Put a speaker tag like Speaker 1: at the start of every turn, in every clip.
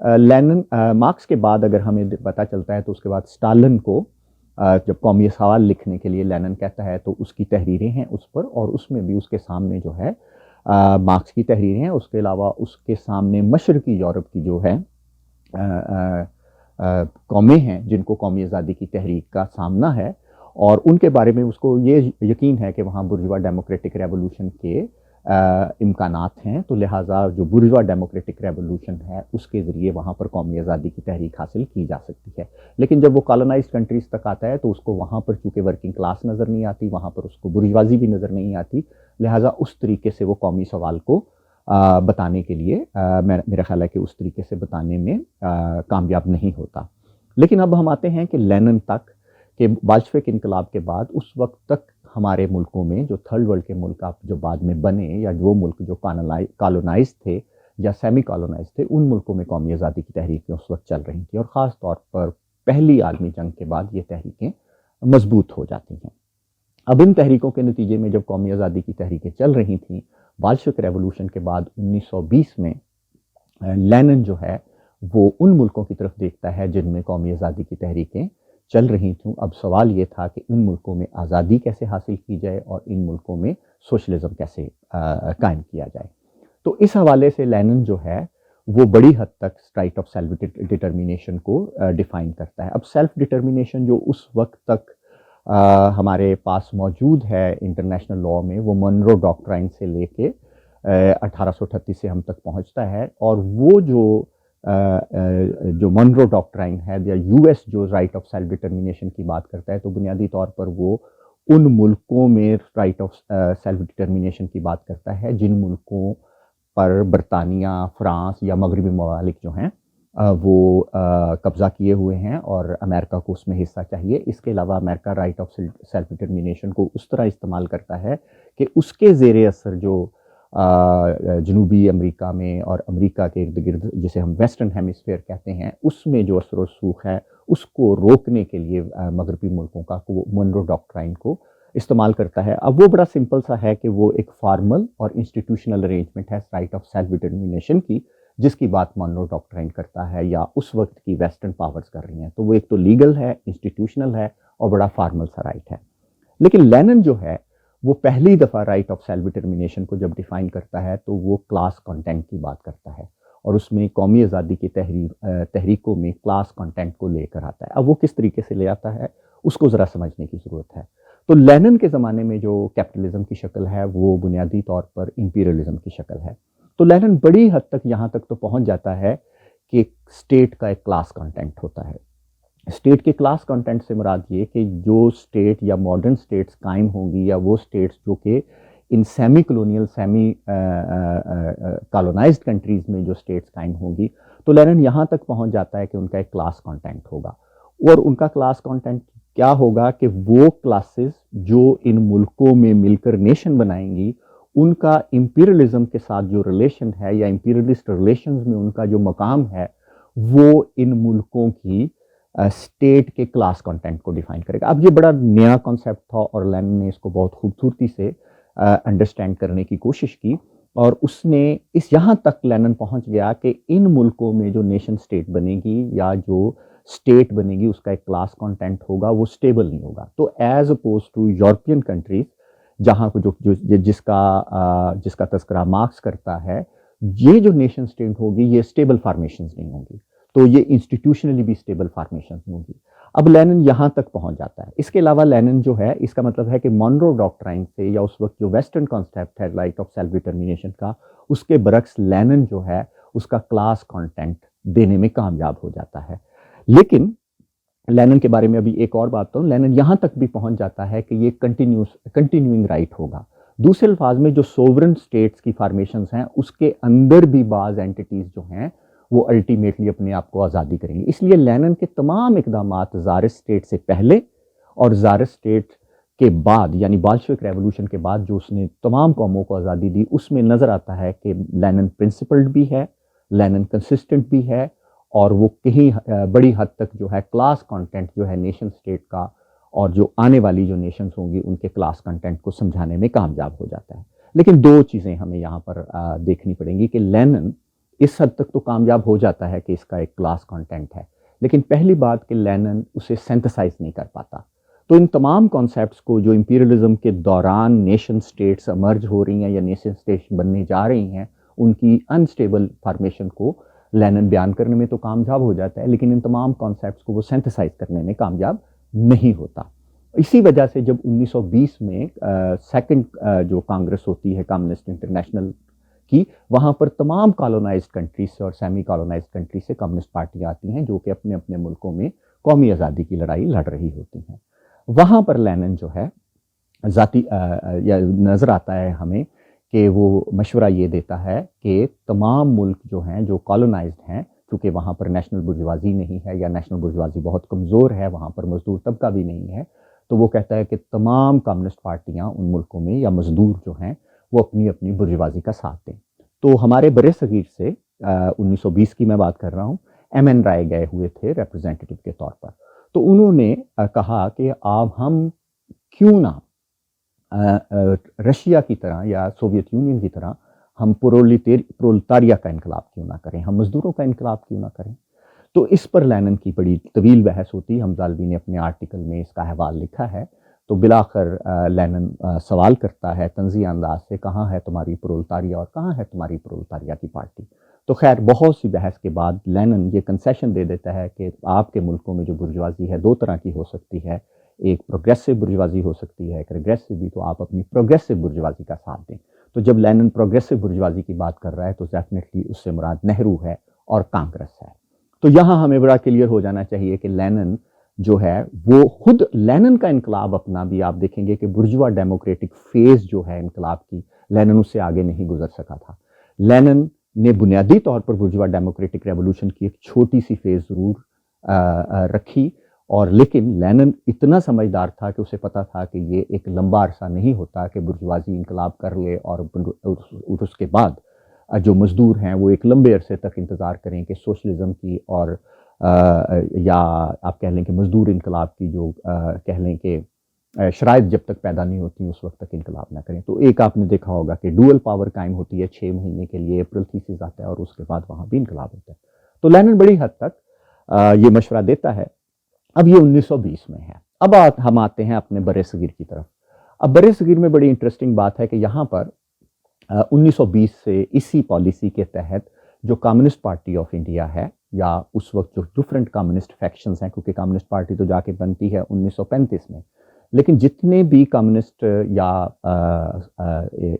Speaker 1: Linen marks کے بعد اگر ہمیں پتہ چلتا ہے تو اس کے بعد اسٹالن کو جب قومی سوال لکھنے کے لیے لینن کہتا ہے تو اس کی تحریریں ہیں اس پر، اور اس میں بھی اس کے سامنے جو ہے مارکس کی تحریریں ہیں. اس کے علاوہ اس کے سامنے مشرقی یورپ کی جو ہے قومیں ہیں جن کو قومی آزادی کی تحریک کا سامنا ہے، اور ان کے بارے میں اس کو یہ یقین ہے کہ وہاں برجوا ڈیموکریٹک ریولوشن کے امکانات ہیں، تو لہٰذا جو برجوا ڈیموکریٹک ریولوشن ہے اس کے ذریعے وہاں پر قومی آزادی کی تحریک حاصل کی جا سکتی ہے. لیکن جب وہ کالونائزڈ کنٹریز تک آتا ہے تو اس کو وہاں پر چونکہ ورکنگ کلاس نظر نہیں آتی، وہاں پر اس کو برجوازی بھی نظر نہیں آتی، لہٰذا اس طریقے سے وہ قومی سوال کو بتانے کے لیے میرا خیال ہے کہ اس طریقے سے بتانے میں کامیاب نہیں ہوتا. لیکن اب ہم آتے ہیں کہ لینن تک، کہ بلشوک انقلاب کے بعد اس وقت تک ہمارے ملکوں میں جو تھرڈ ورلڈ کے ملک جو بعد میں بنے، یا وہ ملک جو کالونائز تھے یا سیمی کالونائز تھے، ان ملکوں میں قومی آزادی کی تحریکیں اس وقت چل رہی تھیں، اور خاص طور پر پہلی عالمی جنگ کے بعد یہ تحریکیں مضبوط ہو جاتی ہیں. اب ان تحریکوں کے نتیجے میں جب قومی آزادی کی تحریکیں چل رہی تھیں، بلشوک ریولوشن کے بعد 1920 میں لینن جو ہے وہ ان ملکوں کی طرف دیکھتا ہے جن میں قومی آزادی کی تحریکیں چل رہی تھیں. اب سوال یہ تھا کہ ان ملکوں میں آزادی کیسے حاصل کی جائے اور ان ملکوں میں سوشلزم کیسے قائم کیا جائے. تو اس حوالے سے لینن جو ہے وہ بڑی حد تک رائٹ آف سیلف ڈٹرمینیشن کو ڈیفائن کرتا ہے. اب سیلف ڈٹرمینیشن جو اس وقت تک ہمارے پاس موجود ہے انٹرنیشنل لاء میں، وہ منرو ڈاکٹرائن سے لے کے 1838 سے ہم تک پہنچتا ہے، اور وہ جو منرو ڈاکٹرائن ہے یا یو ایس جو رائٹ آف سیلف ڈٹرمینیشن کی بات کرتا ہے، تو بنیادی طور پر وہ ان ملکوں میں رائٹ آف سیلف ڈٹرمینیشن کی بات کرتا ہے جن ملکوں پر برطانیہ، فرانس یا مغربی ممالک جو ہیں وہ قبضہ کیے ہوئے ہیں، اور امریکہ کو اس میں حصہ چاہیے. اس کے علاوہ امریکہ رائٹ آف سیلف ڈٹرمینیشن کو اس طرح استعمال کرتا ہے کہ اس کے زیر اثر جو جنوبی امریکہ میں اور امریکہ کے ارد گرد جسے ہم ویسٹرن ہیمیسفیئر کہتے ہیں، اس میں جو اثر و رسوخ ہے اس کو روکنے کے لیے مغربی ملکوں کا منرو ڈاکٹرائن کو استعمال کرتا ہے. اب وہ بڑا سمپل سا ہے کہ وہ ایک فارمل اور انسٹیٹیوشنل ارینجمنٹ ہے رائٹ آف سیلف ڈٹرمینیشن کی، جس کی بات منرو ڈاکٹرائن کرتا ہے یا اس وقت کی ویسٹرن پاورز کر رہی ہیں. تو وہ ایک تو لیگل ہے، انسٹیٹیوشنل ہے، اور بڑا فارمل سا رائٹ ہے. لیکن لینن جو ہے وہ پہلی دفعہ رائٹ آف سیلف ڈٹرمینیشن کو جب ڈیفائن کرتا ہے تو وہ کلاس کنٹینٹ کی بات کرتا ہے، اور اس میں قومی آزادی کی تحریکوں میں کلاس کنٹینٹ کو لے کر آتا ہے. اب وہ کس طریقے سے لے آتا ہے اس کو ذرا سمجھنے کی ضرورت ہے. تو لینن کے زمانے میں جو کیپٹلزم کی شکل ہے وہ بنیادی طور پر امپیریلزم کی شکل ہے. تو لینن بڑی حد تک یہاں تک تو پہنچ جاتا ہے کہ اسٹیٹ کا ایک کلاس کنٹینٹ ہوتا ہے. اسٹیٹ کے کلاس کنٹینٹ سے مراد یہ کہ جو اسٹیٹ یا ماڈرن اسٹیٹس قائم ہوں گی، یا وہ اسٹیٹس جو کہ in semi colonial semi colonised countries میں جو اسٹیٹس قائم ہوں گی، تو لینن یہاں تک پہنچ جاتا ہے کہ ان کا ایک کلاس کنٹینٹ ہوگا. اور ان کا کلاس کنٹینٹ کیا ہوگا کہ وہ کلاسز جو ان ملکوں میں مل کر نیشن بنائیں گی، ان کا امپیریلزم کے ساتھ جو ریلیشن ہے یا امپیریلسٹ ریلیشنز میں ان کا جو مقام ہے، وہ ان ملکوں کی اسٹیٹ کے کلاس کنٹینٹ کو ڈیفائن کرے گا. اب یہ بڑا نیا کانسیپٹ تھا اور لینن نے اس کو بہت خوبصورتی سے انڈرسٹینڈ کرنے کی کوشش کی، اور اس نے یہاں تک لینن پہنچ گیا کہ ان ملکوں میں جو نیشن اسٹیٹ بنے گی یا جو اسٹیٹ بنے گی اس کا ایک کلاس کنٹینٹ ہوگا، وہ اسٹیبل نہیں ہوگا. تو as opposed to European countries جہاں کو جس کا تذکرہ مارکس کرتا ہے، یہ جو نیشن اسٹیٹ ہوگی یہ اسٹیبل فارمیشنز نہیں ہوں گی، تو یہ انسٹیٹیوشنلی بھی اسٹیبل فارمیشنز ہوں گی. اب لینن یہاں تک پہنچ جاتا ہے. اس کے علاوہ لینن جو ہے، اس کا مطلب ہے کہ منرو ڈاکٹرائن سے یا اس وقت جو ویسٹرن کانسیپٹ ہے رائٹ آف سیلف ڈٹرمینیشن کا، اس کے برعکس لینن جو ہے اس کا کلاس کنٹینٹ دینے میں کامیاب ہو جاتا ہے. لیکن لینن کے بارے میں ابھی ایک اور بات تو لینن یہاں تک بھی پہنچ جاتا ہے کہ یہ کنٹینیوئنگ رائٹ ہوگا. دوسرے الفاظ میں جو سوورن اسٹیٹس کی فارمیشنز ہیں اس کے اندر بھی بعض اینٹیٹیز جو ہیں وہ الٹیمیٹلی اپنے آپ کو آزادی کریں گے. اس لیے لینن کے تمام اقدامات زارس اسٹیٹ سے پہلے اور زارس اسٹیٹ کے بعد، یعنی بلشوک ریولوشن کے بعد جو اس نے تمام قوموں کو آزادی دی، اس میں نظر آتا ہے کہ لینن پرنسپلڈ بھی ہے، لینن کنسسٹنٹ بھی ہے، اور وہ کہیں بڑی حد تک جو ہے کلاس کنٹینٹ جو ہے نیشن اسٹیٹ کا اور جو آنے والی جو نیشنز ہوں گی ان کے کلاس کنٹینٹ کو سمجھانے میں کامیاب ہو جاتا ہے. لیکن دو چیزیں ہمیں یہاں پر دیکھنی پڑیں گی کہ لینن اس حد تک تو کامیاب ہو جاتا ہے کہ اس کا ایک کلاس کانٹینٹ ہے، لیکن پہلی بات کہ لینن اسے سینتھسائز نہیں کر پاتا۔ تو ان تمام کانسیپٹس کو جو امپیریلزم کے دوران نیشن سٹیٹس امرج ہو رہی ہیں یا نیشن سٹیٹس بننے جا رہی ہیں، ان کی انسٹیبل فارمیشن کو لینن بیان کرنے میں تو کامیاب ہو جاتا ہے، لیکن ان تمام کانسیپٹس کو وہ سینتھسائز کرنے میں کامیاب نہیں ہوتا۔ اسی وجہ سے جب 1920 میں سیکنڈ جو کانگریس ہوتی ہے کمیونسٹ انٹرنیشنل کی، وہاں پر تمام کالونائزڈ کنٹریز سے اور سیمی کالونائزڈ کنٹریز سے کمیونسٹ پارٹیاں آتی ہیں جو کہ اپنے اپنے ملکوں میں قومی آزادی کی لڑائی لڑ رہی ہوتی ہیں۔ وہاں پر لینن جو ہے ذاتی یا نظر آتا ہے ہمیں کہ وہ مشورہ یہ دیتا ہے کہ تمام ملک جو ہیں جو کالونائزڈ ہیں، چونکہ وہاں پر نیشنل برجوازی نہیں ہے یا نیشنل برجوازی بہت کمزور ہے، وہاں پر مزدور طبقہ بھی نہیں ہے، تو وہ کہتا ہے کہ تمام کمیونسٹ پارٹیاں ان ملکوں میں یا مزدور جو ہیں وہ اپنی اپنی برجوازی کا ساتھ دیں۔ تو ہمارے بر صغیر سے 1920 کی میں بات کر رہا ہوں، ایم این رائے گئے ہوئے تھے ریپرزینٹیٹو کے طور پر، تو انہوں نے کہا کہ ہم کیوں نہ رشیا کی طرح یا سوویت یونین کی طرح ہم پرولتاریہ کا انقلاب کیوں نہ کریں، ہم مزدوروں کا انقلاب کیوں نہ کریں۔ تو اس پر لینن کی بڑی طویل بحث ہوتی، حمزہ الوی نے اپنے آرٹیکل میں اس کا حوال لکھا ہے۔ تو بلاخر لینن سوال کرتا ہے طنزیہ انداز سے، کہاں ہے تمہاری پرولتاریہ اور کہاں ہے تمہاری پرولتاریہ کی پارٹی؟ تو خیر بہت سی بحث کے بعد لینن یہ کنسیشن دے دیتا ہے کہ آپ کے ملکوں میں جو برجوازی ہے دو طرح کی ہو سکتی ہے، ایک پروگریسو برجوازی ہو سکتی ہے، ایک ریگریسو بھی، تو آپ اپنی پروگریسو برجوازی کا ساتھ دیں۔ تو جب لینن پروگریسو برجوازی کی بات کر رہا ہے تو ڈیفینیٹلی اس سے مراد نہرو ہے اور کانگریس ہے۔ تو یہاں ہمیں بڑا کلیئر ہو جانا چاہیے کہ لینن جو ہے وہ خود لینن کا انقلاب اپنا بھی آپ دیکھیں گے کہ برجوا ڈیموکریٹک فیز جو ہے انقلاب کی، لینن اس سے آگے نہیں گزر سکا تھا۔ لینن نے بنیادی طور پر برجوا ڈیموکریٹک ریولوشن کی ایک چھوٹی سی فیز ضرور رکھی، اور لیکن لینن اتنا سمجھدار تھا کہ اسے پتا تھا کہ یہ ایک لمبا عرصہ نہیں ہوتا کہ برجوازی انقلاب کر لے اور اس کے بعد جو مزدور ہیں وہ ایک لمبے عرصے تک انتظار کریں کہ سوشلزم کی اور یا آپ کہہ لیں کہ مزدور انقلاب کی جو کہہ لیں کہ شرائط جب تک پیدا نہیں ہوتی اس وقت تک انقلاب نہ کریں۔ تو ایک آپ نے دیکھا ہوگا کہ ڈوئل پاور قائم ہوتی ہے 6 مہینے کے لیے، اپریل تھیسس آتا ہے اور اس کے بعد وہاں بھی انقلاب ہوتا ہے۔ تو لینن بڑی حد تک یہ مشورہ دیتا ہے۔ اب یہ 1920 میں ہے۔ اب ہم آتے ہیں اپنے بر صغیر کی طرف۔ اب بر صغیر میں بڑی انٹرسٹنگ بات ہے کہ یہاں پر 1920 سے اسی پالیسی کے تحت جو کمیونسٹ پارٹی آف انڈیا ہے، یا اس وقت جو ڈفرینٹ کمیونسٹ فیکشنز ہیں، کیونکہ کمیونسٹ پارٹی تو جا کے بنتی ہے 1935 میں، لیکن جتنے بھی کمیونسٹ یا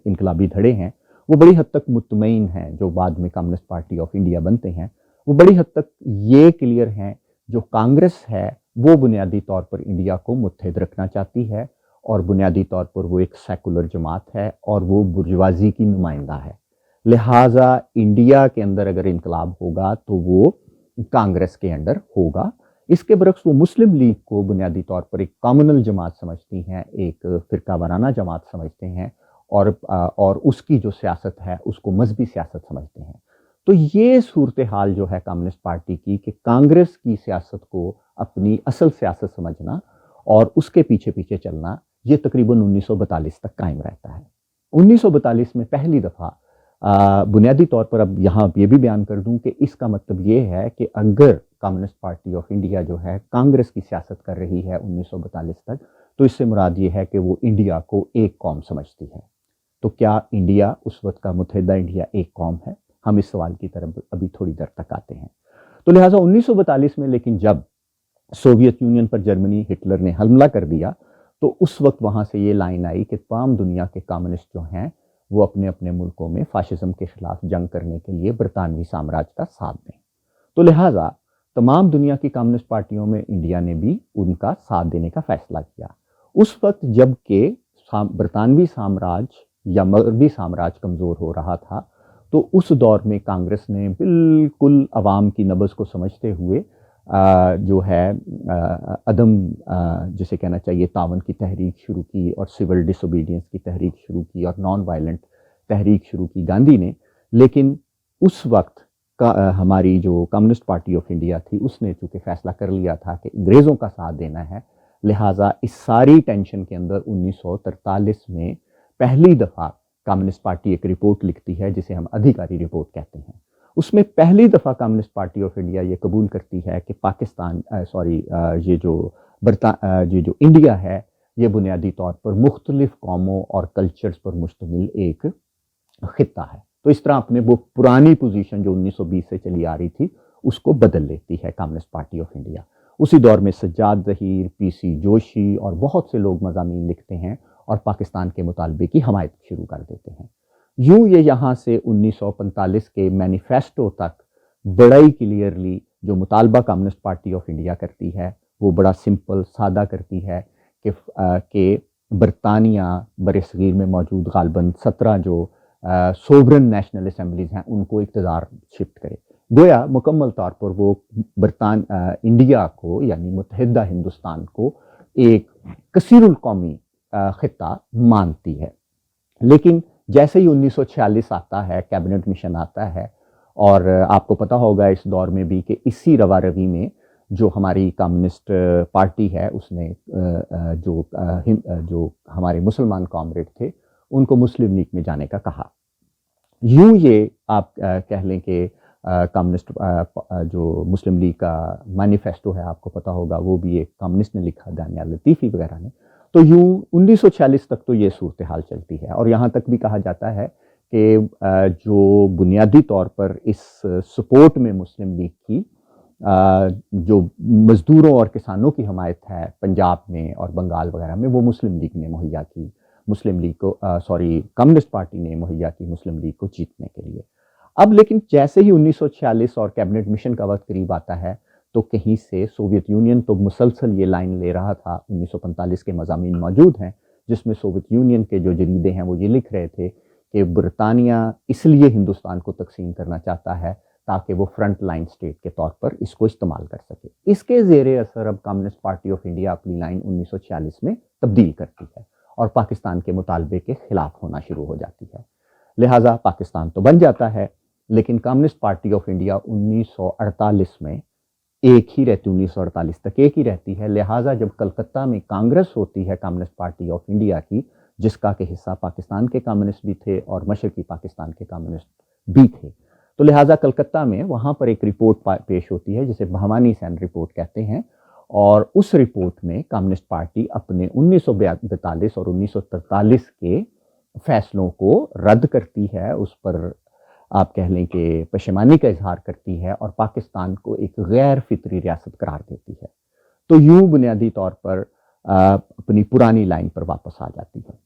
Speaker 1: انقلابی دھڑے ہیں وہ بڑی حد تک مطمئن ہیں، جو بعد میں کمیونسٹ پارٹی آف انڈیا بنتے ہیں وہ بڑی حد تک یہ کلیئر ہیں جو کانگریس ہے وہ بنیادی طور پر انڈیا کو متحد رکھنا چاہتی ہے، اور بنیادی طور پر وہ ایک سیکولر جماعت ہے اور وہ برجوازی کی نمائندہ ہے، لہٰذا انڈیا کے اندر اگر انقلاب ہوگا تو وہ کانگریس کے انڈر ہوگا۔ اس کے برعکس وہ مسلم لیگ کو بنیادی طور پر ایک کامنل جماعت سمجھتی ہیں، ایک فرقہ وارانہ جماعت سمجھتے ہیں، اور اس کی جو سیاست ہے اس کو مذہبی سیاست سمجھتے ہیں۔ تو یہ صورتحال جو ہے کمیونسٹ پارٹی کی کہ کانگریس کی سیاست کو اپنی اصل سیاست سمجھنا اور اس کے پیچھے پیچھے چلنا، یہ تقریباً 1942 تک قائم رہتا ہے۔ 1942 میں پہلی دفعہ بنیادی طور پر، اب یہاں یہ بھی بیان کر دوں کہ اس کا مطلب یہ ہے کہ اگر کمیونسٹ پارٹی آف انڈیا جو ہے کانگریس کی سیاست کر رہی ہے 1942 تک، تو اس سے مراد یہ ہے کہ وہ انڈیا کو ایک قوم سمجھتی ہے۔ تو کیا انڈیا اس وقت کا متحدہ انڈیا ایک قوم ہے؟ ہم اس سوال کی طرف ابھی تھوڑی دیر تک آتے ہیں۔ تو لہٰذا 1942 میں لیکن جب سوویت یونین پر جرمنی ہٹلر نے حملہ کر دیا تو اس وقت وہاں سے یہ لائن آئی کہ تمام دنیا کے کمیونسٹ جو ہیں وہ اپنے اپنے ملکوں میں فاشزم کے خلاف جنگ کرنے کے لیے برطانوی سامراج کا ساتھ دیں۔ تو لہٰذا تمام دنیا کی کمیونسٹ پارٹیوں میں انڈیا نے بھی ان کا ساتھ دینے کا فیصلہ کیا۔ اس وقت جب کہ برطانوی سامراج یا مغربی سامراج کمزور ہو رہا تھا، تو اس دور میں کانگریس نے بالکل عوام کی نبض کو سمجھتے ہوئے جو ہے عدم جسے کہنا چاہیے تعاون کی تحریک شروع کی، اور سول ڈس اوبیڈینس کی تحریک شروع کی، اور نان وائلنٹ تحریک شروع کی گاندھی نے۔ لیکن اس وقت ہماری جو کمیونسٹ پارٹی آف انڈیا تھی اس نے چونکہ فیصلہ کر لیا تھا کہ انگریزوں کا ساتھ دینا ہے، لہٰذا اس ساری ٹینشن کے اندر 1943 میں پہلی دفعہ کمیونسٹ پارٹی ایک رپورٹ لکھتی ہے جسے ہم ادھیکاری رپورٹ کہتے ہیں، اس میں پہلی دفعہ کمیونسٹ پارٹی آف انڈیا یہ قبول کرتی ہے کہ پاکستان یہ جو انڈیا ہے یہ بنیادی طور پر مختلف قوموں اور کلچرز پر مشتمل ایک خطہ ہے. تو اس طرح اپنے وہ پرانی پوزیشن جو 1920 سے چلی آ رہی تھی اس کو بدل لیتی ہے کمیونسٹ پارٹی آف انڈیا. اسی دور میں سجاد ظہیر، پی سی جوشی اور بہت سے لوگ مضامین لکھتے ہیں اور پاکستان کے مطالبے کی حمایت شروع کر دیتے ہیں. یوں یہ یہاں سے 1945 کے مینیفیسٹو تک بڑا ہی کلیئرلی جو مطالبہ کمیونسٹ پارٹی آف انڈیا کرتی ہے وہ بڑا سمپل سادہ کرتی ہے کہ برطانیہ برصغیر میں موجود غالباً 17 جو سوورن نیشنل اسمبلیز ہیں ان کو اقتدار شفٹ کرے. گویا مکمل طور پر وہ انڈیا کو یعنی متحدہ ہندوستان کو ایک کثیر القومی خطہ مانتی ہے. لیکن جیسے ہی 1946 آتا ہے، کیبنٹ مشن آتا ہے، اور آپ کو پتہ ہوگا اس دور میں بھی کہ اسی روا روی میں جو ہماری کمیونسٹ پارٹی ہے اس نے جو ہمارے مسلمان کامریڈ تھے ان کو مسلم لیگ میں جانے کا کہا. یوں یہ آپ کہہ لیں کہ کمیونسٹ جو مسلم لیگ کا مینیفیسٹو ہے آپ کو پتہ ہوگا وہ بھی ایک کمیونسٹ نے لکھا، دانیال لطیفی وغیرہ نے. تو یوں 1946 تک تو یہ صورتحال چلتی ہے، اور یہاں تک بھی کہا جاتا ہے کہ جو بنیادی طور پر اس سپورٹ میں مسلم لیگ کی جو مزدوروں اور کسانوں کی حمایت ہے پنجاب میں اور بنگال وغیرہ میں وہ مسلم لیگ نے مہیا کی، کمیونسٹ پارٹی نے مہیا کی مسلم لیگ کو جیتنے کے لیے. اب لیکن جیسے ہی 1946 اور کیبنٹ مشن کا وقت قریب آتا ہے تو کہیں سے سوویت یونین تو مسلسل یہ لائن لے رہا تھا. 1945 کے مضامین موجود ہیں جس میں سوویت یونین کے جو جریدے ہیں وہ یہ لکھ رہے تھے کہ برطانیہ اس لیے ہندوستان کو تقسیم کرنا چاہتا ہے تاکہ وہ فرنٹ لائن سٹیٹ کے طور پر اس کو استعمال کر سکے. اس کے زیر اثر اب کمیونسٹ پارٹی آف انڈیا اپنی لائن 1946 میں تبدیل کرتی ہے اور پاکستان کے مطالبے کے خلاف ہونا شروع ہو جاتی ہے. لہٰذا پاکستان تو بن جاتا ہے لیکن کمیونسٹ پارٹی آف انڈیا 1948 میں ایک ہی رہتی، 1948 تک ایک ہی رہتی ہے. لہٰذا جب کلکتہ میں کانگریس ہوتی ہے کمیونسٹ پارٹی آف انڈیا کی، جس کا کہ حصہ پاکستان کے کمیونسٹ بھی تھے اور مشرقی پاکستان کے کمیونسٹ بھی تھے، تو لہٰذا کلکتہ میں وہاں پر ایک رپورٹ پیش ہوتی ہے جسے بھوانی سین رپورٹ کہتے ہیں، اور اس رپورٹ میں کمیونسٹ پارٹی اپنے 1942 اور 1943 کے فیصلوں کو رد کرتی ہے، اس پر آپ کہہ لیں کہ پشیمانی کا اظہار کرتی ہے اور پاکستان کو ایک غیر فطری ریاست قرار دیتی ہے. تو یوں بنیادی طور پر اپنی پرانی لائن پر واپس آ جاتی ہے.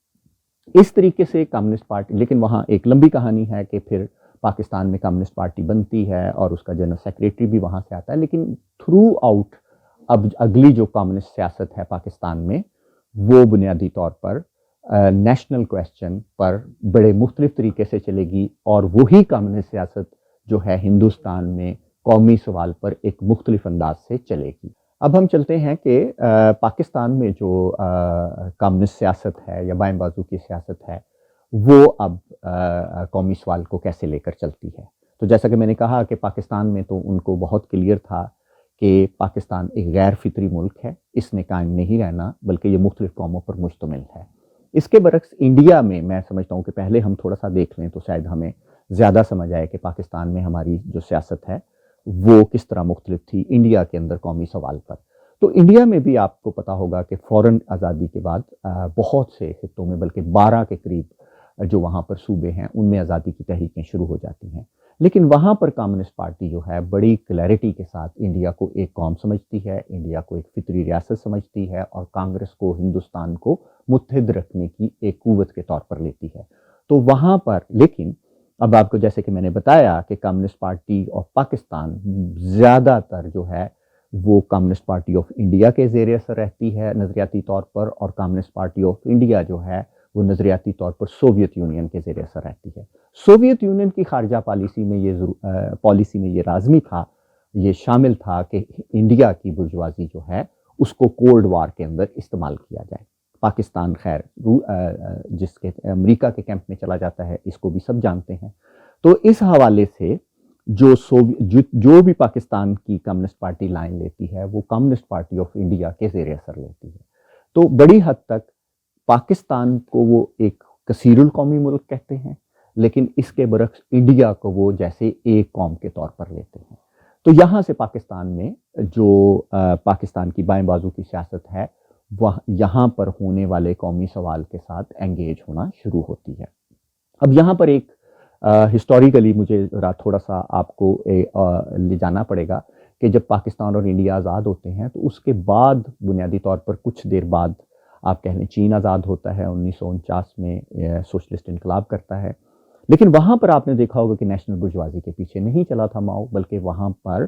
Speaker 1: اس طریقے سے کمیونسٹ پارٹی، لیکن وہاں ایک لمبی کہانی ہے کہ پھر پاکستان میں کمیونسٹ پارٹی بنتی ہے اور اس کا جنرل سیکریٹری بھی وہاں سے آتا ہے. لیکن تھرو آؤٹ اب اگلی جو کمیونسٹ سیاست ہے پاکستان میں وہ بنیادی طور پر نیشنل کویسچن پر بڑے مختلف طریقے سے چلے گی، اور وہی کمیونسٹ سیاست جو ہے ہندوستان میں قومی سوال پر ایک مختلف انداز سے چلے گی. اب ہم چلتے ہیں کہ پاکستان میں جو کمیونسٹ سیاست ہے یا بائیں بازو کی سیاست ہے وہ اب قومی سوال کو کیسے لے کر چلتی ہے. تو جیسا کہ میں نے کہا کہ پاکستان میں تو ان کو بہت کلیئر تھا کہ پاکستان ایک غیر فطری ملک ہے، اس نے قائم نہیں رہنا بلکہ یہ مختلف قوموں پر مشتمل ہے. اس کے برعکس انڈیا میں سمجھتا ہوں کہ پہلے ہم تھوڑا سا دیکھ لیں تو شاید ہمیں زیادہ سمجھ آئے کہ پاکستان میں ہماری جو سیاست ہے وہ کس طرح مختلف تھی انڈیا کے اندر قومی سوال پر. تو انڈیا میں بھی آپ کو پتہ ہوگا کہ فوراً آزادی کے بعد بہت سے خطوں میں بلکہ 12 کے قریب جو وہاں پر صوبے ہیں ان میں آزادی کی تحریکیں شروع ہو جاتی ہیں. لیکن وہاں پر کمیونسٹ پارٹی جو ہے بڑی کلیئرٹی کے ساتھ انڈیا کو ایک قوم سمجھتی ہے، انڈیا کو ایک فطری ریاست سمجھتی ہے، اور کانگریس کو ہندوستان کو متحد رکھنے کی ایک قوت کے طور پر لیتی ہے. تو وہاں پر لیکن اب آپ کو جیسے کہ میں نے بتایا کہ کمیونسٹ پارٹی آف پاکستان زیادہ تر جو ہے وہ کمیونسٹ پارٹی آف انڈیا کے زیر اثر رہتی ہے نظریاتی طور پر، اور کمیونسٹ پارٹی آف انڈیا جو ہے وہ نظریاتی طور پر سوویت یونین کے زیر اثر رہتی ہے. سوویت یونین کی خارجہ پالیسی میں یہ لازمی تھا، یہ شامل تھا کہ انڈیا کی برجوازی جو ہے اس کو کولڈ وار کے اندر استعمال کیا جائے. پاکستان خیر جس کے امریکہ کے کیمپ میں چلا جاتا ہے اس کو بھی سب جانتے ہیں. تو اس حوالے سے جو بھی پاکستان کی کمیونسٹ پارٹی لائن لیتی ہے وہ کمیونسٹ پارٹی آف انڈیا کے زیر اثر لیتی ہے. تو بڑی حد تک پاکستان کو وہ ایک کثیر القومی ملک کہتے ہیں، لیکن اس کے برعکس انڈیا کو وہ جیسے ایک قوم کے طور پر لیتے ہیں. تو یہاں سے پاکستان میں جو پاکستان کی بائیں بازو کی سیاست ہے وہ یہاں پر ہونے والے قومی سوال کے ساتھ انگیج ہونا شروع ہوتی ہے. اب یہاں پر ایک ہسٹوریکلی مجھے تھوڑا سا آپ کو لے جانا پڑے گا کہ جب پاکستان اور انڈیا آزاد ہوتے ہیں تو اس کے بعد بنیادی طور پر کچھ دیر بعد آپ کہہ لیں چین آزاد ہوتا ہے 1949 میں، سوشلسٹ انقلاب کرتا ہے. لیکن وہاں پر آپ نے دیکھا ہوگا کہ نیشنل برجوازی کے پیچھے نہیں چلا تھا ماؤ، بلکہ وہاں پر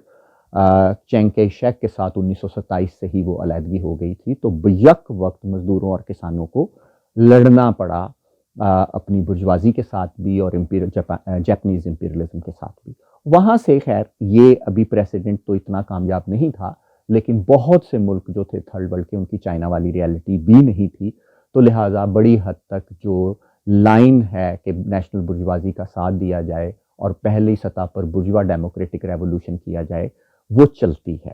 Speaker 1: چینگ کئی شیک کے ساتھ 1927 سے ہی وہ علیحدگی ہو گئی تھی. تو بیک وقت مزدوروں اور کسانوں کو لڑنا پڑا اپنی برجوازی کے ساتھ بھی اور جاپنیز امپیریلزم کے ساتھ بھی. وہاں سے خیر یہ ابھی پریسیڈنٹ تو اتنا کامیاب نہیں تھا، لیکن بہت سے ملک جو تھے تھرڈ ورلڈ کے، ان کی چائنا والی ریالٹی بھی نہیں تھی. تو لہٰذا بڑی حد تک جو لائن ہے کہ نیشنل برجوازی کا ساتھ دیا جائے اور پہلی سطح پر برجوا ڈیموکریٹک ریولوشن کیا جائے وہ چلتی ہے.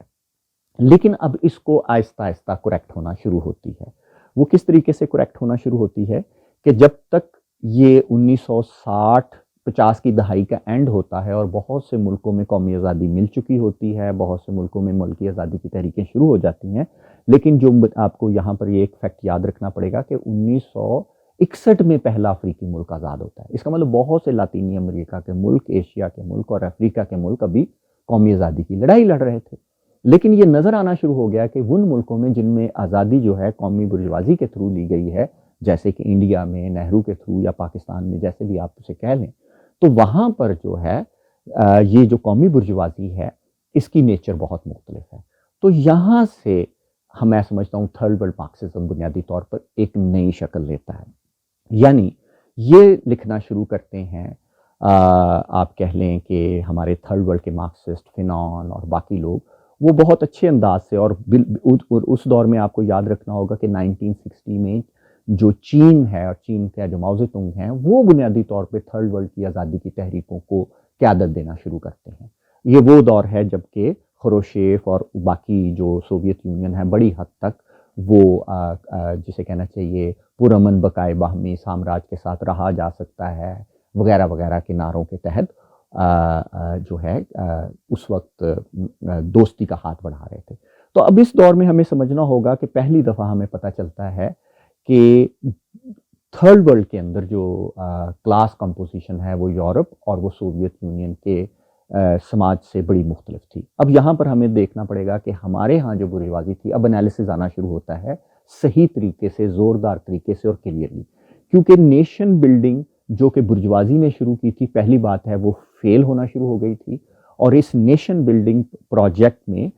Speaker 1: لیکن اب اس کو آہستہ آہستہ کریکٹ ہونا شروع ہوتی ہے. وہ کس طریقے سے کریکٹ ہونا شروع ہوتی ہے کہ جب تک یہ 1960-50 کی دہائی کا اینڈ ہوتا ہے اور بہت سے ملکوں میں قومی آزادی مل چکی ہوتی ہے، بہت سے ملکوں میں ملکی آزادی کی تحریکیں شروع ہو جاتی ہیں. لیکن جو آپ کو یہاں پر یہ ایک فیکٹ یاد رکھنا پڑے گا کہ 1961 میں پہلا افریقی ملک آزاد ہوتا ہے. اس کا مطلب بہت سے لاطینی امریکہ کے ملک، ایشیا کے ملک اور افریقہ کے ملک ابھی قومی آزادی کی لڑائی لڑ رہے تھے. لیکن یہ نظر آنا شروع ہو گیا کہ ان ملکوں میں جن میں آزادی جو ہے قومی برجوازی کے تھرو لی گئی ہے، جیسے کہ انڈیا میں نہرو کے تھرو یا پاکستان میں جیسے بھی آپ اسے کہہ لیں، تو وہاں پر جو ہے یہ جو قومی برجوازی ہے اس کی نیچر بہت مختلف ہے. تو یہاں سے میں سمجھتا ہوں تھرڈ ورلڈ مارکسزم بنیادی طور پر ایک نئی شکل لیتا ہے. یعنی یہ لکھنا شروع کرتے ہیں آپ کہہ لیں کہ ہمارے تھرڈ ورلڈ کے مارکسسٹ فینون اور باقی لوگ، وہ بہت اچھے انداز سے، اور اس دور میں آپ کو یاد رکھنا ہوگا کہ 1960 میں جو چین ہے اور چین کا جو ماؤ زیڈونگ ہیں، وہ بنیادی طور پہ تھرڈ ورلڈ کی آزادی کی تحریکوں کو قیادت دینا شروع کرتے ہیں. یہ وہ دور ہے جب کہ خروشیف اور باقی جو سوویت یونین ہے بڑی حد تک وہ جسے کہنا چاہیے پرامن بقائے باہمی سامراج کے ساتھ رہا جا سکتا ہے وغیرہ وغیرہ کے نعروں کے تحت جو ہے اس وقت دوستی کا ہاتھ بڑھا رہے تھے. تو اب اس دور میں ہمیں سمجھنا ہوگا کہ پہلی دفعہ ہمیں پتہ چلتا ہے کہ تھرڈ ورلڈ کے اندر جو کلاس کمپوزیشن ہے وہ یورپ اور وہ سوویت یونین کے سماج سے بڑی مختلف تھی. اب یہاں پر ہمیں دیکھنا پڑے گا کہ ہمارے ہاں جو برجوازی تھی، اب انالیسز آنا شروع ہوتا ہے صحیح طریقے سے، زوردار طریقے سے اور کلیئرلی، کیونکہ نیشن بلڈنگ جو کہ برجوازی نے شروع کی تھی، پہلی بات ہے وہ فیل ہونا شروع ہو گئی تھی. اور اس نیشن بلڈنگ پروجیکٹ میں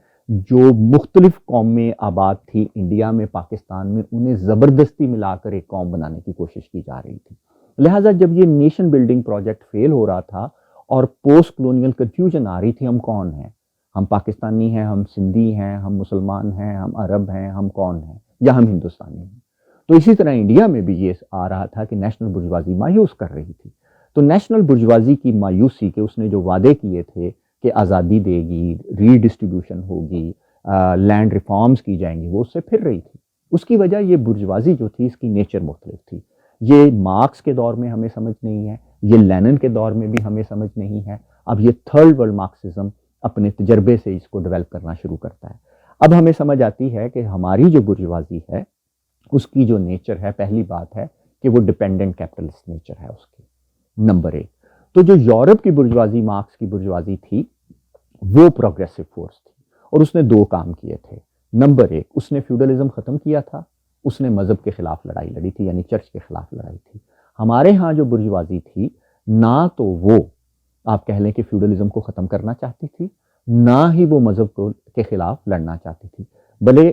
Speaker 1: جو مختلف قومیں آباد تھی انڈیا میں، پاکستان میں، انہیں زبردستی ملا کر ایک قوم بنانے کی کوشش کی جا رہی تھی. لہٰذا جب یہ نیشن بلڈنگ پروجیکٹ فیل ہو رہا تھا اور پوسٹ کلونیل کنفیوژن آ رہی تھی، ہم کون ہیں، ہم پاکستانی ہیں، ہم سندھی ہیں، ہم مسلمان ہیں، ہم عرب ہیں، ہم کون ہیں، یا ہم ہندوستانی ہیں. تو اسی طرح انڈیا میں بھی یہ آ رہا تھا کہ نیشنل برجوازی مایوس کر رہی تھی. تو نیشنل برجوازی کی مایوسی کہ اس نے جو وعدے کیے تھے کہ آزادی دے گی، ری ڈسٹریبیوشن ہوگی، لینڈ ریفارمز کی جائیں گی، وہ اس سے پھر رہی تھی. اس کی وجہ یہ برجوازی جو تھی اس کی نیچر مختلف تھی. یہ مارکس کے دور میں ہمیں سمجھ نہیں ہے، یہ لینن کے دور میں بھی ہمیں سمجھ نہیں ہے. اب یہ تھرڈ ورلڈ مارکسزم اپنے تجربے سے اس کو ڈیولپ کرنا شروع کرتا ہے. اب ہمیں سمجھ آتی ہے کہ ہماری جو برجوازی ہے اس کی جو نیچر ہے، پہلی بات ہے کہ وہ ڈپینڈنٹ کیپٹلسٹ نیچر ہے اس کی، نمبر ایک. تو جو یورپ کی برجوازی، مارکس کی برجوازی تھی، وہ پروگریسو فورس تھی اور اس نے دو کام کیے تھے. نمبر ایک، اس نے فیوڈلزم ختم کیا تھا، اس نے مذہب کے خلاف لڑائی لڑی تھی، یعنی چرچ کے خلاف لڑائی تھی. ہمارے ہاں جو برجوازی تھی، نہ تو وہ آپ کہہ لیں کہ فیوڈلزم کو ختم کرنا چاہتی تھی، نہ ہی وہ مذہب کے خلاف لڑنا چاہتی تھی،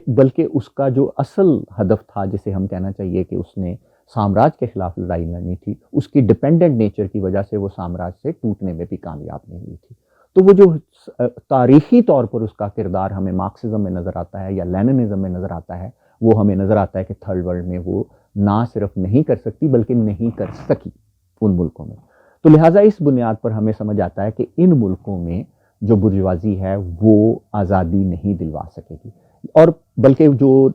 Speaker 1: بلکہ اس کا جو اصل ہدف تھا، جسے ہم کہنا چاہیے کہ اس نے سامراج کے خلاف لڑائی لڑنی تھی، اس کی ڈیپینڈنٹ نیچر کی وجہ سے وہ سامراج سے ٹوٹنے میں بھی کامیاب نہیں ہوئی تھی. تو وہ جو تاریخی طور پر اس کا کردار ہمیں مارکسزم میں نظر آتا ہے یا لیننزم میں نظر آتا ہے، وہ ہمیں نظر آتا ہے کہ تھرڈ ورلڈ میں وہ نہ صرف نہیں کر سکتی بلکہ نہیں کر سکی ان ملکوں میں. تو لہٰذا اس بنیاد پر ہمیں سمجھ آتا ہے کہ ان ملکوں میں جو برجوازی ہے وہ آزادی نہیں دلوا سکے گی. اور بلکہ جو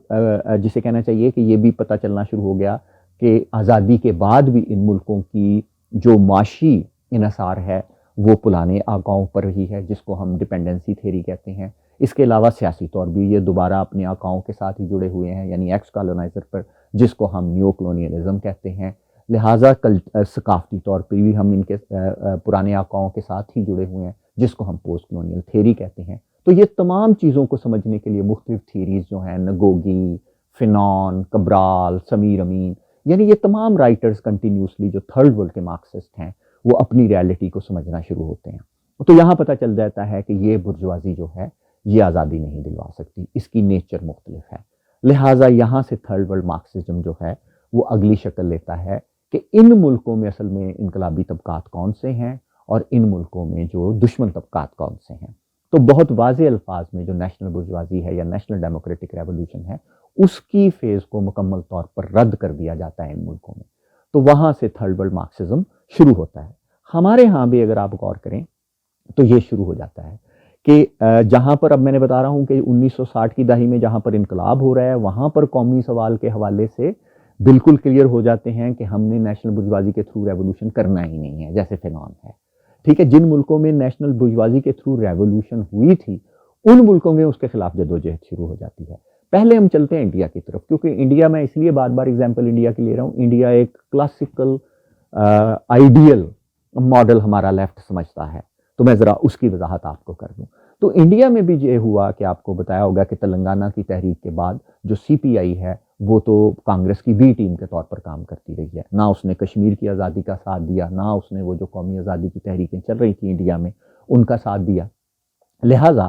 Speaker 1: جسے کہنا چاہیے کہ یہ بھی پتہ چلنا شروع ہو گیا کہ آزادی کے بعد بھی ان ملکوں کی جو معاشی انحصار ہے وہ پرانے آقاؤں پر ہی ہے، جس کو ہم ڈپینڈنسی تھیوری کہتے ہیں۔ اس کے علاوہ سیاسی طور بھی یہ دوبارہ اپنے آقاؤں کے ساتھ ہی جڑے ہوئے ہیں، یعنی ایکس کالونائزر پر، جس کو ہم نیو کلونیلزم کہتے ہیں۔ لہٰذا ثقافتی طور پہ بھی ہم ان کے پرانے آقاؤں کے ساتھ ہی جڑے ہوئے ہیں، جس کو ہم پوسٹ کلونیل تھیوری کہتے ہیں۔ تو یہ تمام چیزوں کو سمجھنے کے لیے مختلف تھیریز جو ہیں، نگوگی، فنون، کبرال، سمیر امین، یعنی یہ تمام رائٹرز کنٹینیوسلی جو تھرڈ ورلڈ کے مارکسسٹ ہیں، وہ اپنی ریالٹی کو سمجھنا شروع ہوتے ہیں۔ تو یہاں پتہ چل جاتا ہے کہ یہ برجوازی جو ہے یہ آزادی نہیں دلوا سکتی، اس کی نیچر مختلف ہے۔ لہٰذا یہاں سے تھرڈ ورلڈ مارکسزم جو ہے وہ اگلی شکل لیتا ہے کہ ان ملکوں میں اصل میں انقلابی طبقات کون سے ہیں اور ان ملکوں میں جو دشمن طبقات کون سے ہیں۔ تو بہت واضح الفاظ میں جو نیشنل برجوازی ہے یا نیشنل ڈیموکریٹک ریولوشن ہے، اس کی فیز کو مکمل طور پر رد کر دیا جاتا ہے ان ملکوں میں۔ تو وہاں سے تھرڈ ورلڈ مارکسزم شروع ہوتا ہے۔ ہمارے ہاں بھی اگر آپ غور کریں تو یہ شروع ہو جاتا ہے کہ جہاں پر اب میں نے بتا رہا ہوں کہ 1960 کی دہائی میں جہاں پر انقلاب ہو رہا ہے، وہاں پر قومی سوال کے حوالے سے بالکل کلیئر ہو جاتے ہیں کہ ہم نے نیشنل برجوازی کے تھرو ریولوشن کرنا ہی نہیں ہے، جیسے فنون ہے۔ ٹھیک ہے، جن ملکوں میں نیشنل برجوازی کے تھرو ریولوشن ہوئی تھی، ان ملکوں میں اس کے خلاف جدوجہد شروع ہو جاتی ہے۔ پہلے ہم چلتے ہیں انڈیا کی طرف، کیونکہ انڈیا میں اس لیے بار بار اگزامپل انڈیا کی لے رہا ہوں، انڈیا ایک کلاسیکل آئیڈیل ماڈل ہمارا لیفٹ سمجھتا ہے، تو میں ذرا اس کی وضاحت آپ کو کر دوں۔ تو انڈیا میں بھی یہ ہوا کہ آپ کو بتایا ہوگا کہ تلنگانہ کی تحریک کے بعد جو سی پی آئی ہے وہ تو کانگریس کی بی ٹیم کے طور پر کام کرتی رہی ہے، نہ اس نے کشمیر کی آزادی کا ساتھ دیا، نہ اس نے وہ جو قومی آزادی کی تحریکیں چل رہی تھیں انڈیا میں ان کا ساتھ دیا، لہٰذا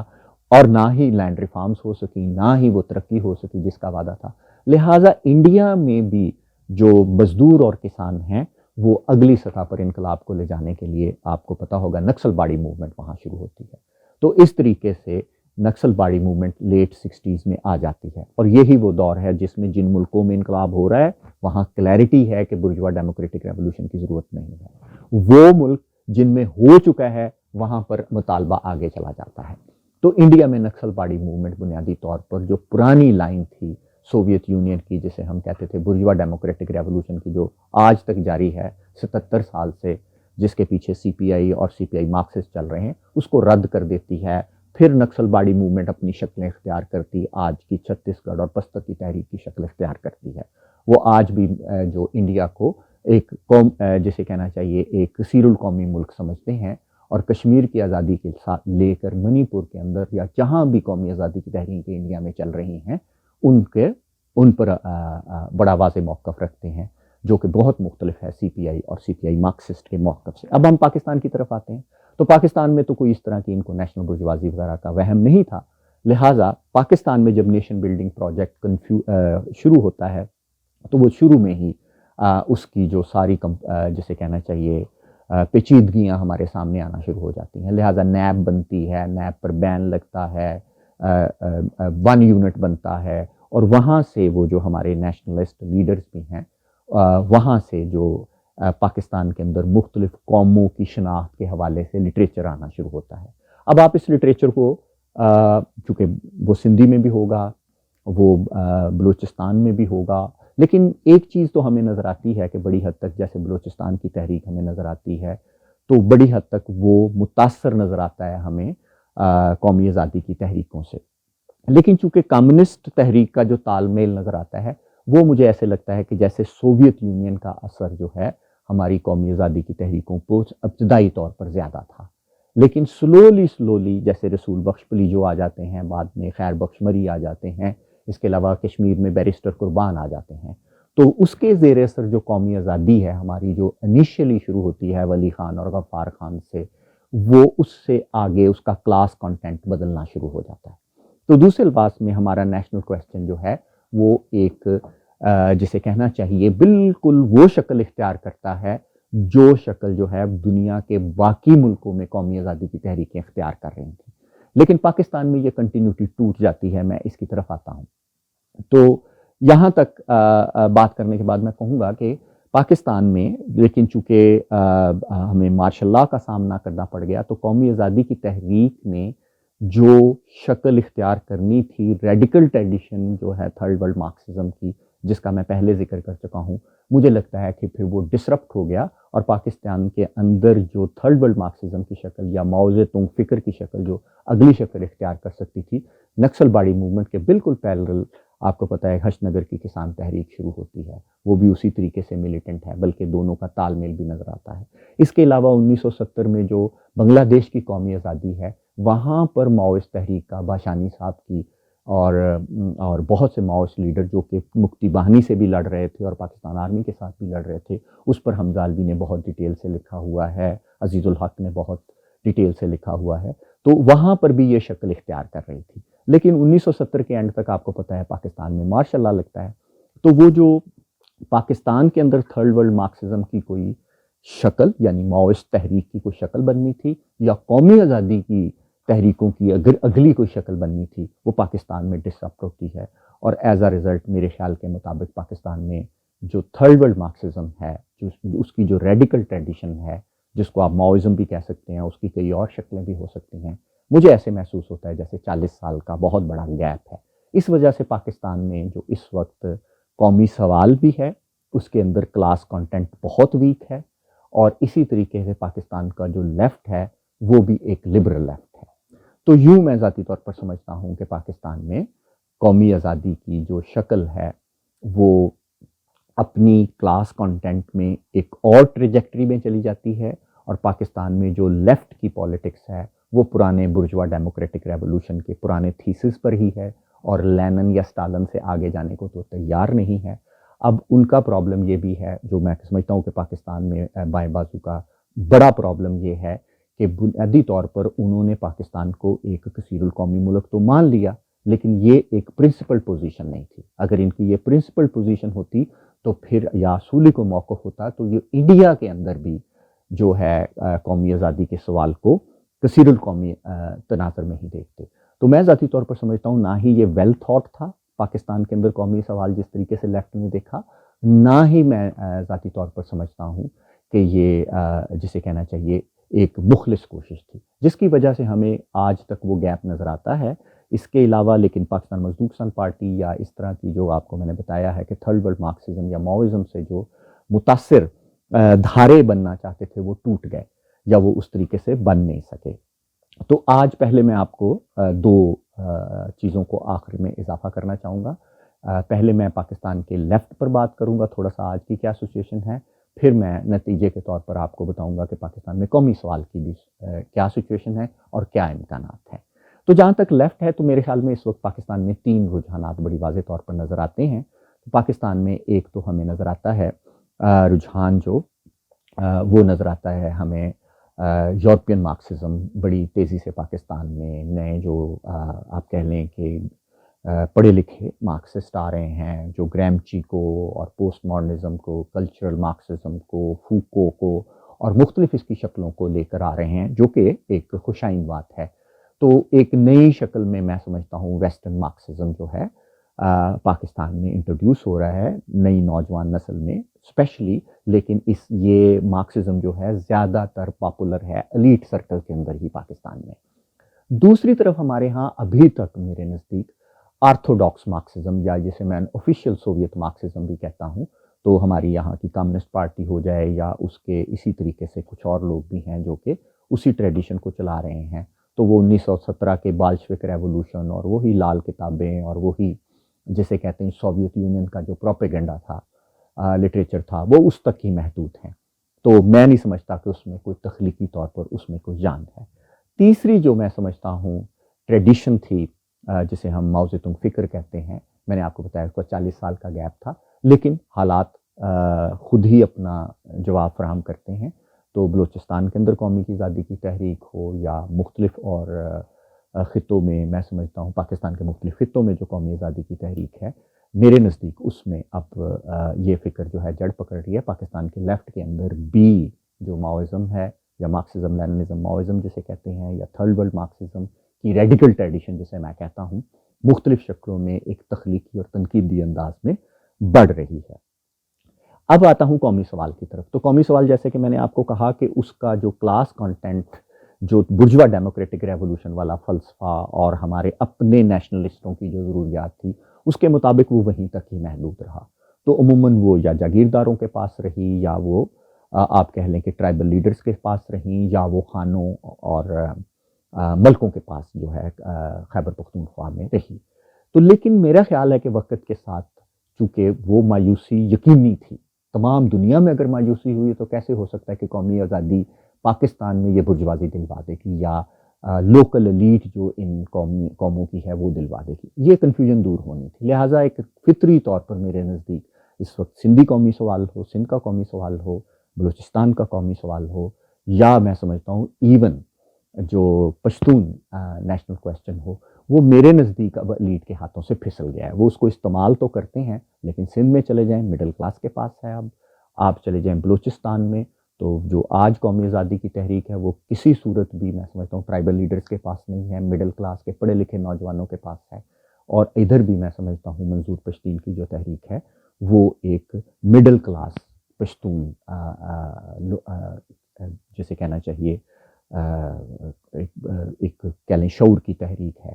Speaker 1: اور نہ ہی لینڈ ریفارمز ہو سکی، نہ ہی وہ ترقی ہو سکی جس کا وعدہ تھا۔ لہٰذا انڈیا میں بھی جو مزدور اور کسان ہیں وہ اگلی سطح پر انقلاب کو لے جانے کے لیے، آپ کو پتہ ہوگا نکسل باڑی موومنٹ وہاں شروع ہوتی ہے۔ تو اس طریقے سے نکسل باڑی موومنٹ لیٹ 60s میں آ جاتی ہے، اور یہی وہ دور ہے جس میں جن ملکوں میں انقلاب ہو رہا ہے وہاں کلیئرٹی ہے کہ برجوا ڈیموکریٹک ریولوشن کی ضرورت نہیں ہے۔ وہ ملک جن میں ہو چکا ہے وہاں پر مطالبہ آگے چلا جاتا ہے۔ تو انڈیا میں نکسل باڑی موومنٹ بنیادی طور پر جو پرانی لائن تھی سوویت یونین کی، جسے ہم کہتے تھے برجوا ڈیموکریٹک ریولوشن کی، جو آج تک جاری ہے 77 سال سے، جس کے پیچھے سی پی آئی اور سی پی آئی مارکسسٹ چل رہے ہیں، اس کو رد کر دیتی ہے۔ پھر نکسل باڑی موومنٹ اپنی شکلیں اختیار کرتی، آج کی چھتیس گڑھ اور پستر کی تحریک کی شکل اختیار کرتی ہے۔ وہ آج بھی جو انڈیا کو ایک قوم جسے کہنا چاہیے ایک سیر القومی ملک سمجھتے ہیں، اور کشمیر کی آزادی کے ساتھ لے کر منی پور کے اندر یا جہاں بھی قومی آزادی کی تحریکیں انڈیا میں چل رہی ہیں ان پر بڑا واضح موقف رکھتے ہیں، جو کہ بہت مختلف ہے سی پی آئی اور سی پی آئی مارکسسٹ کے موقف سے۔ اب ہم پاکستان کی طرف آتے ہیں، تو پاکستان میں تو کوئی اس طرح کی ان کو نیشنل برجوازی وغیرہ کا وہم نہیں تھا، لہٰذا پاکستان میں جب نیشن بلڈنگ پروجیکٹ شروع ہوتا ہے تو وہ شروع میں ہی اس کی جو ساری جسے کہنا چاہیے پیچیدگیاں ہمارے سامنے آنا شروع ہو جاتی ہیں۔ لہٰذا نیب بنتی ہے، نیب پر بین لگتا ہے، 1 یونٹ بنتا ہے، اور وہاں سے وہ جو ہمارے نیشنلسٹ لیڈرز بھی ہیں وہاں سے جو پاکستان کے اندر مختلف قوموں کی شناخت کے حوالے سے لٹریچر آنا شروع ہوتا ہے۔ اب آپ اس لٹریچر کو چونکہ وہ سندھی میں بھی ہوگا، وہ بلوچستان میں بھی ہوگا، لیکن ایک چیز تو ہمیں نظر آتی ہے کہ بڑی حد تک جیسے بلوچستان کی تحریک ہمیں نظر آتی ہے، تو بڑی حد تک وہ متاثر نظر آتا ہے ہمیں قومی آزادی کی تحریکوں سے، لیکن چونکہ کمیونسٹ تحریک کا جو تال میل نظر آتا ہے وہ مجھے ایسے لگتا ہے کہ جیسے سوویت یونین کا اثر جو ہے ہماری قومی آزادی کی تحریکوں کو ابتدائی طور پر زیادہ تھا، لیکن سلولی جیسے رسول بخش پلیجو آ جاتے ہیں، بعد میں خیر بخش مری آ جاتے ہیں، اس کے علاوہ کشمیر میں بیرسٹر قربان آ جاتے ہیں، تو اس کے زیر اثر جو قومی آزادی ہے ہماری، جو انیشیلی شروع ہوتی ہے ولی خان اور غفار خان سے، وہ اس سے آگے اس کا کلاس کنٹینٹ بدلنا شروع ہو جاتا ہے۔ تو دوسرے الفاظ میں ہمارا نیشنل کویسچن جو ہے وہ ایک جسے کہنا چاہیے بالکل وہ شکل اختیار کرتا ہے جو شکل جو ہے دنیا کے باقی ملکوں میں قومی آزادی کی تحریکیں اختیار کر رہی تھیں، لیکن پاکستان میں یہ کنٹینیوٹی ٹوٹ جاتی ہے۔ میں اس کی طرف آتا ہوں، تو یہاں تک بات کرنے کے بعد میں کہوں گا کہ پاکستان میں لیکن چونکہ ہمیں مارشل لاء کا سامنا کرنا پڑ گیا، تو قومی آزادی کی تحریک نے جو شکل اختیار کرنی تھی ریڈیکل ٹریڈیشن جو ہے تھرڈ ورلڈ مارکسزم کی، جس کا میں پہلے ذکر کر چکا ہوں، مجھے لگتا ہے کہ پھر وہ ڈسرپٹ ہو گیا اور پاکستان کے اندر جو تھرڈ ورلڈ مارکسزم کی شکل یا ماؤ تونگ فکر کی شکل جو اگلی شکل اختیار کر سکتی تھی، نکسل باڑی موومنٹ کے بالکل پیرلل آپ کو پتہ ہے ہشت نگر کی کسان تحریک شروع ہوتی ہے، وہ بھی اسی طریقے سے ملیٹنٹ ہے، بلکہ دونوں کا تال میل بھی نظر آتا ہے۔ اس کے علاوہ 1970 میں جو بنگلہ دیش کی قومی آزادی ہے، وہاں پر ماؤسٹ تحریک کا باشانی صاحب کی اور بہت سے ماؤسٹ لیڈر جو کہ مکتی باہنی سے بھی لڑ رہے تھے اور پاکستان آرمی کے ساتھ بھی لڑ رہے تھے، اس پر حمزہ علوی نے بہت ڈیٹیل سے لکھا ہوا ہے، عزیز الحق نے بہت ڈیٹیل سے لکھا ہوا ہے، تو وہاں پر بھی یہ شکل اختیار کر رہی تھی۔ لیکن 1970 کے اینڈ تک آپ کو پتہ ہے پاکستان میں مارشل لا لگتا ہے، تو وہ جو پاکستان کے اندر تھرڈ ورلڈ مارکسزم کی کوئی شکل یعنی ماؤسٹ تحریک کی کوئی شکل بننی تھی یا قومی آزادی کی تحریکوں کی اگر اگلی کوئی شکل بننی تھی، وہ پاکستان میں ڈسرپٹ ہوتی ہے، اور ایز اے ریزلٹ میرے خیال کے مطابق پاکستان میں جو تھرڈ ورلڈ مارکسزم ہے، جو اس کی جو ریڈیکل ٹریڈیشن ہے، جس کو آپ ماؤزم بھی کہہ سکتے ہیں، اس کی کئی اور شکلیں بھی ہو سکتی ہیں، مجھے ایسے محسوس ہوتا ہے جیسے 40 سال کا بہت بڑا گیپ ہے۔ اس وجہ سے پاکستان میں جو اس وقت قومی سوال بھی ہے، اس کے اندر کلاس کانٹینٹ بہت ویک ہے، اور اسی طریقے سے پاکستان کا جو لیفٹ ہے وہ بھی ایک لبرل لیفٹ ہے۔ تو یوں میں ذاتی طور پر سمجھتا ہوں کہ پاکستان میں قومی آزادی کی جو شکل ہے وہ اپنی کلاس کانٹینٹ میں ایک اور ٹریجیکٹری میں چلی جاتی ہے، اور پاکستان میں جو لیفٹ کی پولیٹکس ہے وہ پرانے برجوا ڈیموکریٹک ریولوشن کے پرانے تھیسس پر ہی ہے، اور لینن یا اسٹالن سے آگے جانے کو تو تیار نہیں ہے۔ اب ان کا پرابلم یہ بھی ہے، جو میں سمجھتا ہوں کہ پاکستان میں بائیں بازو کا بڑا پرابلم یہ ہے کہ بنیادی طور پر انہوں نے پاکستان کو ایک کثیر القومی ملک تو مان لیا، لیکن یہ ایک پرنسپل پوزیشن نہیں تھی۔ اگر ان کی یہ پرنسپل پوزیشن ہوتی تو پھر یا اصولی کو موقف ہوتا تو یہ انڈیا کے اندر بھی جو ہے قومی آزادی کے سوال کو کثیر القومی تناظر میں ہی دیکھتے۔ تو میں ذاتی طور پر سمجھتا ہوں نہ ہی یہ ویل تھاٹ تھا پاکستان کے اندر قومی سوال جس طریقے سے لیفٹ نے دیکھا، نہ ہی میں ذاتی طور پر سمجھتا ہوں کہ یہ جسے کہنا چاہیے ایک مخلص کوشش تھی، جس کی وجہ سے ہمیں آج تک وہ گیپ نظر آتا ہے۔ اس کے علاوہ لیکن پاکستان مزدور کسان پارٹی یا اس طرح کی جو آپ کو میں نے بتایا ہے کہ تھرڈ ورلڈ مارکسزم یا ماؤزم سے جو متاثر دھارے بننا چاہتے تھے وہ ٹوٹ گئے یا وہ اس طریقے سے بن نہیں سکے۔ تو آج پہلے میں آپ کو دو چیزوں کو آخر میں اضافہ کرنا چاہوں گا۔ پہلے میں پاکستان کے لیفٹ پر بات کروں گا، تھوڑا سا آج کی کیا سچویشن ہے، پھر میں نتیجے کے طور پر آپ کو بتاؤں گا کہ پاکستان میں قومی سوال کی بھی کیا سچویشن ہے اور کیا امکانات ہیں۔ تو جہاں تک لیفٹ ہے تو میرے خیال میں اس وقت پاکستان میں 3 رجحانات بڑی واضح طور پر نظر آتے ہیں۔ پاکستان میں ایک تو ہمیں نظر آتا ہے رجحان جو وہ نظر آتا ہے ہمیں یورپین مارکسزم بڑی تیزی سے پاکستان میں نئے جو آپ کہہ لیں کہ پڑھے لکھے مارکسسٹ آ رہے ہیں، جو گریمچی کو اور پوسٹ ماڈرنزم کو، کلچرل مارکسزم کو، فوکو کو اور مختلف اس کی شکلوں کو لے کر آ رہے ہیں، جو کہ ایک خوشائند بات ہے۔ تو ایک نئی شکل میں سمجھتا ہوں ویسٹرن مارکسزم جو ہے پاکستان میں انٹروڈیوس ہو رہا ہے نئی نوجوان نسل میں اسپیشلی، لیکن یہ مارکسزم جو ہے زیادہ تر پاپولر ہے ایلیٹ سرکل کے اندر ہی پاکستان میں۔ دوسری طرف ہمارے ہاں ابھی تک میرے نزدیک آرتھوڈاکس مارکسزم یا جسے میں آفیشیل سوویت مارکسزم بھی کہتا ہوں، تو ہماری یہاں کی کمیونسٹ پارٹی ہو جائے یا اس کے اسی طریقے سے کچھ اور لوگ بھی ہیں جو کہ اسی ٹریڈیشن کو چلا رہے ہیں، تو وہ 1917 کے بالشوک ریولوشن اور وہی لال کتابیں اور وہی جسے کہتے ہیں سوویت یونین کا جو پروپیگنڈا تھا، لٹریچر تھا، وہ اس تک ہی محدود ہیں۔ تو میں نہیں سمجھتا کہ اس میں کوئی تخلیقی طور پر اس میں کوئی جان ہے۔ تیسری جو میں سمجھتا ہوں ٹریڈیشن تھی جسے ہم ماؤ تونگ فکر کہتے ہیں، میں نے آپ کو بتایا اس کا 40 سال کا گیپ تھا، لیکن حالات خود ہی اپنا جواب فراہم کرتے ہیں۔ تو بلوچستان کے اندر قومی کی آزادی کی تحریک ہو یا مختلف اور خطوں میں سمجھتا ہوں پاکستان کے مختلف خطوں میں جو قومی آزادی کی تحریک ہے، میرے نزدیک اس میں اب یہ فکر جو ہے جڑ پکڑ رہی ہے۔ پاکستان کے لیفٹ کے اندر بھی جو ماؤزم ہے یا مارکسزم لیننزم ماؤزم جسے کہتے ہیں یا تھرڈ ورلڈ مارکسزم کی ریڈیکل ٹریڈیشن جسے میں کہتا ہوں، مختلف شکلوں میں ایک تخلیقی اور تنقیدی انداز میں بڑھ رہی ہے۔ اب آتا ہوں قومی سوال کی طرف۔ تو قومی سوال جیسے کہ میں نے آپ کو کہا کہ اس کا جو کلاس کانٹینٹ جو برجوا ڈیموکریٹک ریولوشن والا فلسفہ اور ہمارے اپنے نیشنلسٹوں کی جو ضروریات تھی اس کے مطابق وہ وہیں تک ہی محدود رہا۔ تو عموماً وہ یا جاگیرداروں کے پاس رہی، یا وہ آپ کہہ لیں کہ ٹرائبل لیڈرز کے پاس رہیں، یا وہ خانوں اور ملکوں کے پاس جو ہے خیبر پختونخوا میں رہی۔ تو لیکن میرا خیال ہے کہ وقت کے ساتھ چونکہ وہ مایوسی یقینی تھی، تمام دنیا میں اگر مایوسی ہوئی تو کیسے ہو سکتا ہے کہ قومی آزادی پاکستان میں یہ برجوازی دلوا دے گی، یا لوکل ایلیٹ جو ان قوموں کی ہے وہ دلوا دے گی۔ یہ کنفیوژن دور ہونی تھی، لہٰذا ایک فطری طور پر میرے نزدیک اس وقت سندھی قومی سوال ہو، سندھ کا قومی سوال ہو، بلوچستان کا قومی سوال ہو، یا میں سمجھتا ہوں ایون جو پشتون نیشنل کویسچن ہو، وہ میرے نزدیک اب ایلیٹ کے ہاتھوں سے پھسل گیا ہے۔ وہ اس کو استعمال تو کرتے ہیں، لیکن سندھ میں چلے جائیں مڈل کلاس کے پاس ہے، اب آپ چلے جائیں بلوچستان میں تو جو آج قومی آزادی کی تحریک ہے وہ کسی صورت بھی میں سمجھتا ہوں ٹرائبل لیڈرز کے پاس نہیں ہے، مڈل کلاس کے پڑھے لکھے نوجوانوں کے پاس ہے، اور ادھر بھی میں سمجھتا ہوں منظور پشتین کی جو تحریک ہے وہ ایک مڈل کلاس پشتون جسے کہنا چاہیے ایک کہہ لیں شعور کی تحریک ہے۔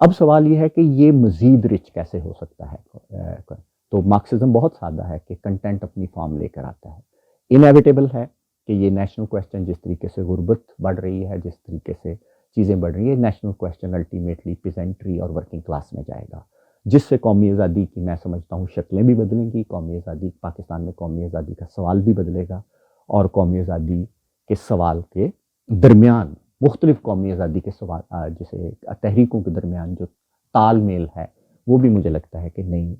Speaker 1: اب سوال یہ ہے کہ یہ مزید رچ کیسے ہو سکتا ہے؟ تو مارکسزم بہت سادہ ہے کہ کنٹینٹ اپنی فارم لے کر آتا ہے، انیویٹیبل ہے کہ یہ نیشنل کویسچن جس طریقے سے غربت بڑھ رہی ہے، جس طریقے سے چیزیں بڑھ رہی ہیں، نیشنل کویسچن الٹیمیٹلی پیزنٹری اور ورکنگ کلاس میں جائے گا، جس سے قومی آزادی کی میں سمجھتا ہوں شکلیں بھی بدلیں گی، قومی آزادی پاکستان میں قومی آزادی کا سوال بھی بدلے گا، اور قومی آزادی کے سوال کے درمیان مختلف قومی آزادی کے سوال جیسے تحریکوں کے درمیان جو تال میل ہے وہ بھی مجھے لگتا ہے کہ نئی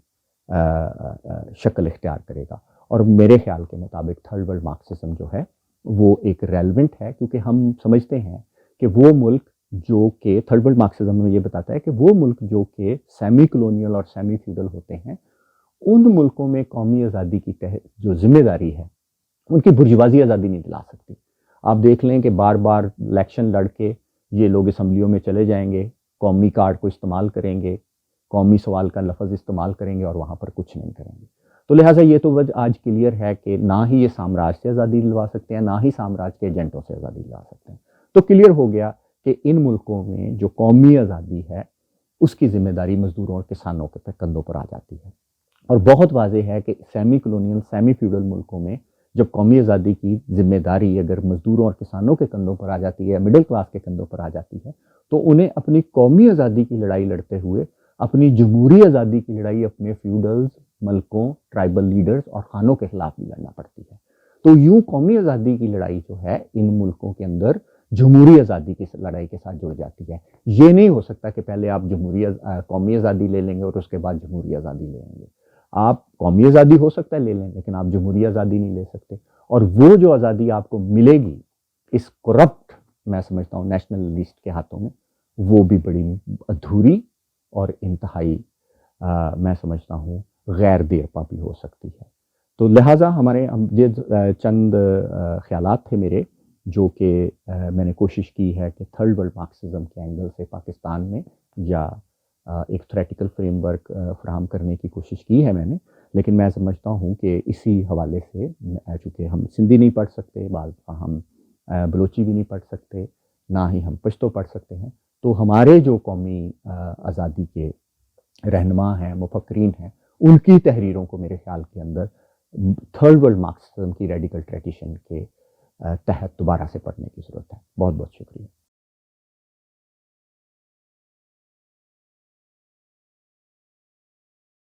Speaker 1: شکل اختیار کرے گا۔ اور میرے خیال کے مطابق تھرڈ ورلڈ مارکسزم جو ہے وہ ایک ریلیونٹ ہے، کیونکہ ہم سمجھتے ہیں کہ وہ ملک جو کہ تھرڈ ورلڈ مارکسزم میں یہ بتاتا ہے کہ وہ ملک جو کہ سیمی کلونیل اور سیمی فیوڈل ہوتے ہیں، ان ملکوں میں قومی آزادی کی جو ذمہ داری ہے ان کی برجوازی آزادی نہیں دلا سکتی۔ آپ دیکھ لیں کہ بار بار الیکشن لڑ کے یہ لوگ اسمبلیوں میں چلے جائیں گے، قومی کارڈ کو استعمال کریں گے، قومی سوال کا لفظ استعمال کریں گے اور وہاں پر کچھ نہیں کریں گے۔ تو لہٰذا یہ تو آج کلیئر ہے کہ نہ ہی یہ سامراج سے آزادی دلوا سکتے ہیں، نہ ہی سامراج کے ایجنٹوں سے آزادی دلوا سکتے ہیں۔ تو کلیئر ہو گیا کہ ان ملکوں میں جو قومی آزادی ہے اس کی ذمہ داری مزدوروں اور کسانوں کے کندھوں پر آ جاتی ہے، اور بہت واضح ہے کہ سیمی کلونیل سیمی فیوڈل ملکوں میں جب قومی آزادی کی ذمہ داری اگر مزدوروں اور کسانوں کے کندھوں پر آ جاتی ہے، مڈل کلاس کے کندھوں پر آ جاتی ہے، تو انہیں اپنی قومی آزادی کی لڑائی لڑتے ہوئے اپنی جمہوری آزادی کی لڑائی اپنے فیوڈلز، ملکوں، ٹرائبل لیڈرز اور خانوں کے خلاف بھی لڑنا پڑتی ہے۔ تو یوں قومی آزادی کی لڑائی جو ہے ان ملکوں کے اندر جمہوری آزادی کی لڑائی کے ساتھ جڑ جاتی ہے۔ یہ نہیں ہو سکتا کہ پہلے آپ قومی آزادی لے لیں گے اور اس کے بعد جمہوری آزادی لے لیں گے۔ آپ قومی آزادی ہو سکتا ہے لے لیں، لیکن آپ جمہوری آزادی نہیں لے سکتے، اور وہ جو آزادی آپ کو ملے گی اس کرپٹ میں سمجھتا ہوں نیشنلسٹ کے ہاتھوں میں، وہ بھی بڑی ادھوری اور انتہائی میں سمجھتا ہوں غیر دیرپا بھی ہو سکتی ہے۔ تو لہٰذا ہمارے یہ چند خیالات تھے میرے جو کہ میں نے کوشش کی ہے کہ تھرڈ ورلڈ مارکسزم کے اینگل سے پاکستان میں یا ایک تھریٹیکل فریم ورک فراہم کرنے کی کوشش کی ہے میں نے، لیکن میں سمجھتا ہوں کہ اسی حوالے سے چونکہ ہم سندھی نہیں پڑھ سکتے، بعض ہم بلوچی بھی نہیں پڑھ سکتے، نہ ہی ہم پشتو پڑھ سکتے ہیں، تو ہمارے جو قومی آزادی کے رہنما ہیں، مفکرین ہیں، ان کی تحریروں کو میرے خیال کے اندر تھرڈ ورلڈ مارکسزم کی ریڈیکل ٹریڈیشن کے تحت دوبارہ سے پڑھنے کی ضرورت ہے۔ بہت بہت شکریہ۔